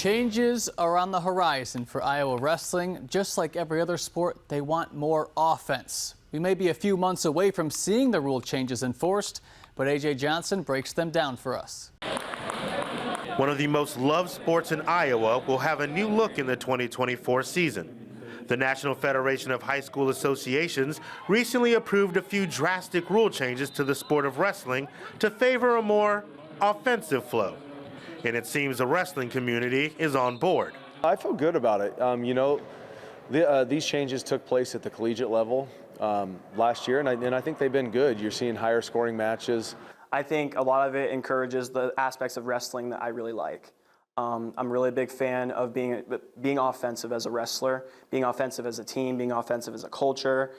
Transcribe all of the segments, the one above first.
Changes are on the horizon for Iowa wrestling. Just like every other sport, they want more offense. We may be a few months away from seeing the rule changes enforced, but A.J. Johnson breaks them down for us. One of the most loved sports in Iowa will have a new look in the 2024 season. The National Federation of High School Associations recently approved a few drastic rule changes to the sport of wrestling to favor a more offensive flow. And it seems the wrestling community is on board. I feel good about it. These changes took place at the collegiate level last year, and I think they've been good. You're seeing higher scoring matches. I think a lot of it encourages the aspects of wrestling that I really like. I'm really a big fan of being offensive as a wrestler, being offensive as a team, being offensive as a culture.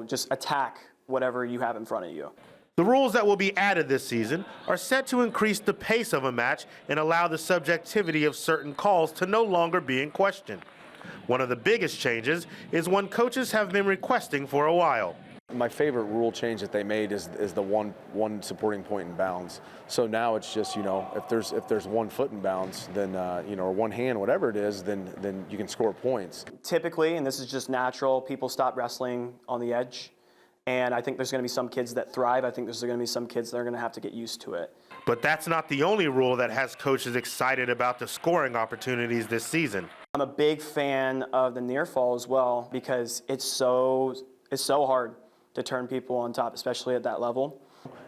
Just attack whatever you have in front of you. The rules that will be added this season are set to increase the pace of a match and allow the subjectivity of certain calls to no longer be in question. One of the biggest changes is one coaches have been requesting for a while. My favorite rule change that they made is the one supporting point in bounds. So now it's just, if there's 1 foot in bounds, then or one hand, whatever it is, then you can score points. Typically, and this is just natural, people stop wrestling on the edge. And I think there's going to be some kids that thrive. I think there's going to be some kids that are going to have to get used to it. But that's not the only rule that has coaches excited about the scoring opportunities this season. I'm a big fan of the near fall as well because it's so hard to turn people on top, especially at that level.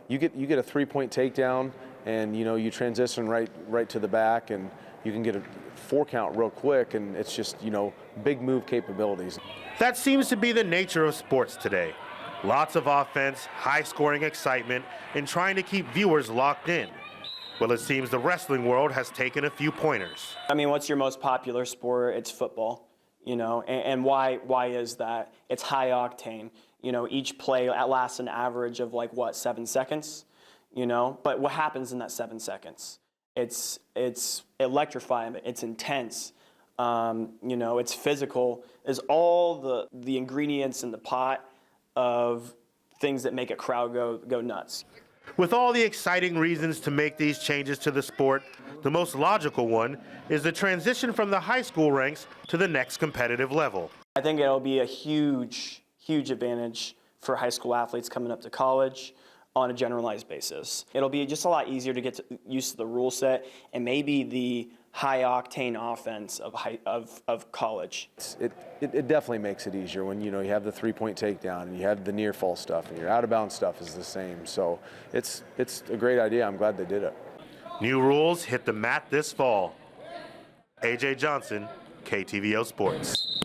You get a 3-point takedown, and you transition right to the back, and you can get a 4 count real quick, and it's just big move capabilities. That seems to be the nature of sports today. Lots of offense, high-scoring excitement, and trying to keep viewers locked in. Well, it seems the wrestling world has taken a few pointers. I mean, what's your most popular sport? It's football, and why is that? It's high octane. Each play lasts an average of 7 seconds, But what happens in that 7 seconds? It's electrifying, it's intense, it's physical. There's all the ingredients in the pot of things that make a crowd go nuts. With all the exciting reasons to make these changes to the sport, the most logical one is the transition from the high school ranks to the next competitive level. I think it'll be a huge advantage for high school athletes coming up to college on a generalized basis. It'll be just a lot easier to get used to the rule set and maybe the high-octane offense of college. It definitely makes it easier when you have the 3-point takedown and you have the near fall stuff and your out-of-bounds stuff is the same. So it's a great idea. I'm glad they did it. New rules hit the mat this fall. A.J. Johnson, KTVO Sports.